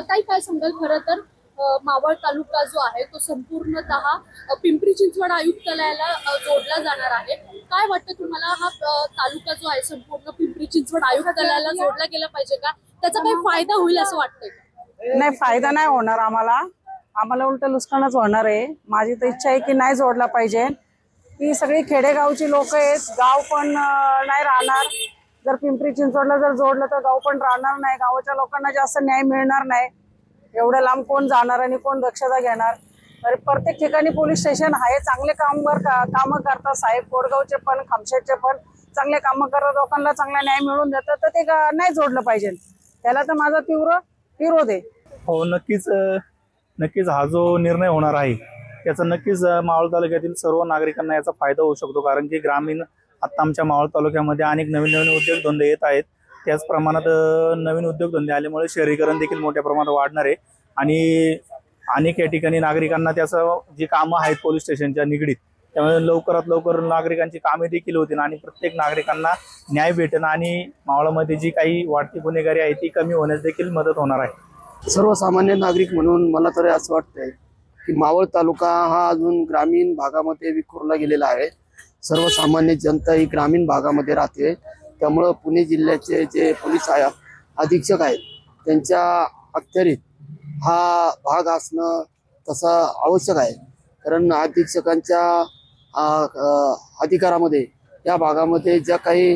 ताई काय सांगाल? खरं तर मावळ तालुका जो आहे तो संपूर्णतः पिंपरी चिंचवड आयुक्तालयाला जोडला जाणार आहे। काय वाटतं तुम्हाला, हा तालुका जो आहे संपूर्ण पिंपरी चिंचवड आयुक्तालयाला जोडला गेला पाहिजे का? त्याचा काही फायदा होईल असं वाटतंय? नाही, फायदा नाही होणार आम्हाला उलट नुकसानच होणार आहे। माझी तर इच्छा आहे की नाही जोडला पाहिजे। ती सगळी खेडेगावची लोक आहेत, गाव पण नाही राहणार। जर पिंपरी चिंचवडला जर जोडलं तर गाव पण राहणार नाही, गावाच्या लोकांना जास्त न्याय मिळणार नाही। एवढं लांब कोण जाणार आणि कोण दक्षता घेणार? तर प्रत्येक ठिकाणी पोलीस स्टेशन आहे, चांगले कामं करतात साहेब, कोडगावचे पण खामशेटचे पण चांगले कामं करतात, लोकांना चांगला न्याय मिळवून देतात, तर ते नाही जोडलं पाहिजे। त्याला तर माझा तीव्र विरोध आहे। हो, नक्कीच हा जो निर्णय होणार आहे त्याचा नक्कीच मावळ तालुक्यातील सर्व नागरिकांना याचा फायदा होऊ शकतो। कारण की ग्रामीण आता आमच्या मावळ तालुक्यामध्ये अनेक नवीन उद्योगधंदे येत आहेत। त्याच प्रमाणात नवीन उद्योगधंदे आल्यामुळे शहरीकरण देखील मोठ्या प्रमाणात वाढणार आहे आणि अनेक या ठिकाणी नागरिकांना त्याचं जी कामं आहेत पोलीस स्टेशनच्या निगडीत, त्यामुळे लवकरात लवकर नागरिकांची कामे देखील होतील आणि प्रत्येक नागरिकांना न्याय भेटेल आणि मावळामध्ये जी काही वाढती गुन्हेगारी आहे ती कमी होण्यास देखील मदत होणार आहे। सर्वसामान्य नागरिक म्हणून मला तरी असं वाटतंय की मावळ तालुका हा अजून ग्रामीण भागामध्ये विखुरला गेलेला आहे। सर्वसामान्य जनता ही ग्रामीण भागामध्ये राहते, त्यामुळे पुणे जिल्ह्याचे जे पोलीस अधीक्षक आहेत त्यांच्या अखत्यारीत हा भाग असणं तसं आवश्यक आहे। कारण अधीक्षकांच्या अधिकारामध्ये या भागामध्ये ज्या काही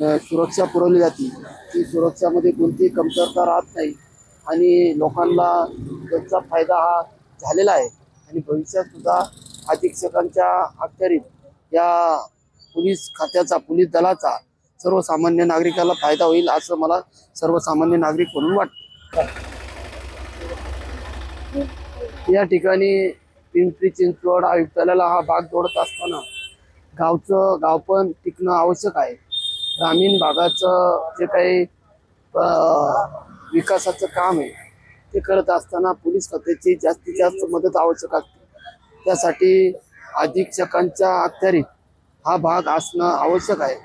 सुरक्षा पुरवली जाते ती सुरक्षामध्ये कोणतीही कमतरता राहत नाही आणि लोकांना त्याचा फायदा हा झालेला आहे आणि भविष्यात सुद्धा अधीक्षकांच्या अखत्यारीत या पोलीस खात्याचा, पोलीस दलाचा सर्वसामान्य नागरिकाला फायदा होईल असं मला सर्वसामान्य नागरिक म्हणून वाटतं। या ठिकाणी पिंपरी चिंचवड आयुक्तालयाला हा भाग जोडत असताना गाव पण टिकणं आवश्यक आहे। ग्रामीण भागाचं जे काही विकासाचं काम आहे ते करत असताना पोलीस खात्याची जास्तीत जास्त मदत आवश्यक असते। त्यासाठी अधीक्षकांच्या अखत्यारीत हा भाग असणं आवश्यक आहे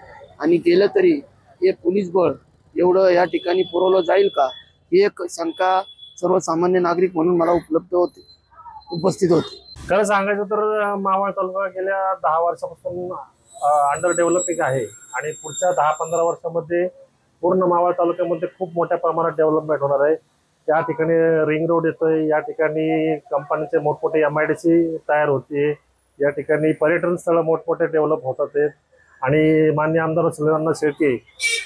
आणि गेलं तरी हे पोलीस बळ एवढं या ठिकाणी पुरवलं जाईल का ही एक शंका सर्वसामान्य नागरिक म्हणून मला उपस्थित होते। खरं सांगायचं तर मावळ तालुका गेल्या 10 वर्षापासून अंडर डेव्हलपिंग आहे आणि पुढच्या 10-15 वर्षामध्ये पूर्ण मावळ तालुक्यामध्ये खूप मोठ्या प्रमाणात डेव्हलपमेंट होणार आहे। या ठिकाणी रिंग रोड येतोय, या ठिकाणी कंपनीचे मोठमोठे MIDC तयार होते, या ठिकाणी पर्यटन स्थळ मोठमोठे डेव्हलप होतात आणि माननीय आमदार सुलेमान शेळके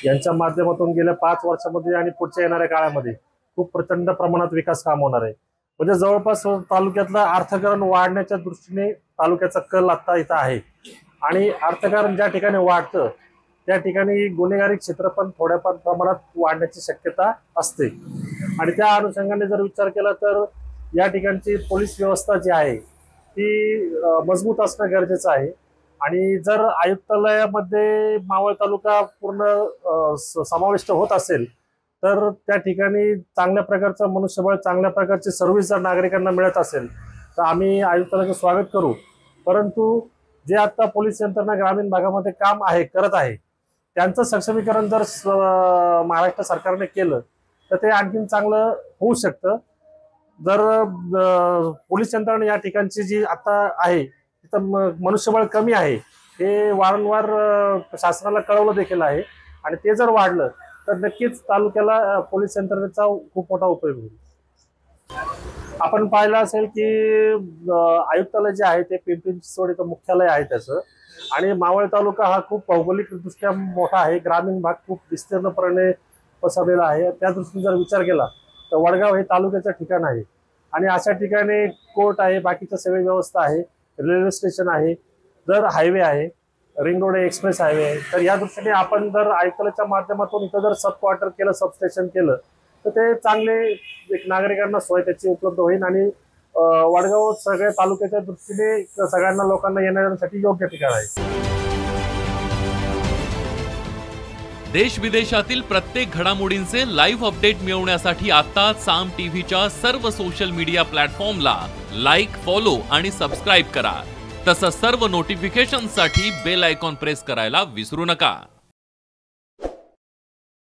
यांच्या माध्यमातून गेल्या 5 वर्षामध्ये आणि पुढच्या येणाऱ्या काळामध्ये खूप प्रचंड प्रमाणात विकास काम होणार आहे। म्हणजे जवळपास तालुक्यातलं अर्थकारण वाढण्याच्या दृष्टीने तालुक्याचा कल आता इथं आहे आणि अर्थकारण ज्या ठिकाणी वाढतं त्या ठिकाणी गुन्हेगारी क्षेत्र पण थोड्याफार प्रमाणात वाढण्याची शक्यता असते आणि त्या अनुषंगाने जर विचार केला तर या ठिकाणची पोलीस व्यवस्था जी आहे ती मजबूत असणं गरजेचं आहे आणि जर आयुक्तालयामध्ये मावळ तालुका पूर्ण समाविष्ट होत असेल तर त्या ठिकाणी चांगल्या प्रकारचं मनुष्यबळ, चांगल्या प्रकारची सर्व्हिस जर नागरिकांना मिळत असेल तर आम्ही आयुक्तालयाचं स्वागत करू। परंतु जे आता पोलीस यंत्रणा ग्रामीण भागामध्ये काम करत आहे त्यांचं सक्षमीकरण जर महाराष्ट्र सरकारने केलं तर ते आणखीन चांगलं होऊ शकतं। जर पोलीस यंत्रणा या ठिकाणची जी आता आहे तिथं मनुष्यबळ कमी आहे हे वारंवार शासनाला कळवलं देखील आहे आणि ते जर वाढलं तर नक्कीच तालुक्याला पोलीस यंत्रणेचा खूप मोठा उपयोग होईल। आपण पाहिलं असेल की आयुक्तालय जे आहे ते पिंपरी चिंचवड इथं मुख्यालय आहे त्याचं आणि मावळ तालुका हा खूप भौगोलिकदृष्ट्या मोठा आहे, ग्रामीण भाग खूप विस्तीर्णपणे पसरलेला आहे। त्या दृष्टीने जर विचार केला तर वडगाव हे तालुक्याचं ठिकाण आहे आणि अशा ठिकाणी कोर्ट आहे, बाकीच्या सगळी व्यवस्था आहे, रेल्वे स्टेशन आहे, जर हायवे आहे, रिंग रोड एक्सप्रेस हायवे आहे, तर या दृष्टीने आपण जर आयुक्तालयाच्या माध्यमातून इथं जर सब क्वार्टर केलं, सबस्टेशन केलं तर ते चांगले एक नागरिकांना सोय त्याची उपलब्ध होईल आणि वडगाव सगळ्या तालुक्याच्या दृष्टीने सगळ्यांना लोकांना येण्यासाठी योग्य ठिकाण आहे। देश विदेशातील प्रत्येक घडामोडींचे लाईव्ह अपडेट मिळवण्यासाठी आता साम टीव्हीच्या सर्व सोशल मीडिया प्लॅटफॉर्मला लाईक, फॉलो आणि सबस्क्राईब करा। तसंच सर्व नोटिफिकेशनसाठी बेल आयकॉन प्रेस करायला विसरू नका।